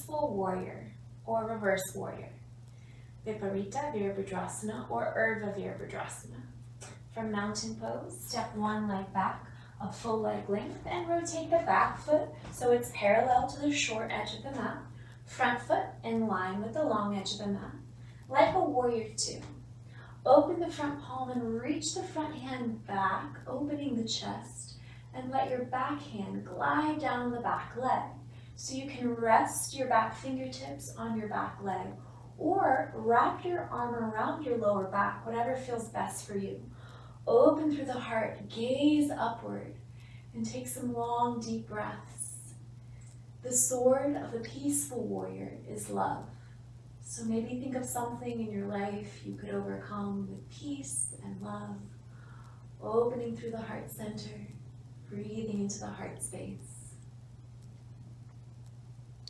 peaceful warrior or reverse warrior. Viparita Virabhadrasana or Virabhadrasana. From mountain pose, step 1, leg back, a full leg length, and rotate the back foot so it's parallel to the short edge of the mat. Front foot in line with the long edge of the mat. Like a warrior 2. Open the front palm and reach the front hand back, opening the chest, and let your back hand glide down the back leg. So you can rest your back fingertips on your back leg or wrap your arm around your lower back, whatever feels best for you. Open through the heart, gaze upward, and take some long, deep breaths. The sword of a peaceful warrior is love. So maybe think of something in your life you could overcome with peace and love. Opening through the heart center, breathing into the heart space.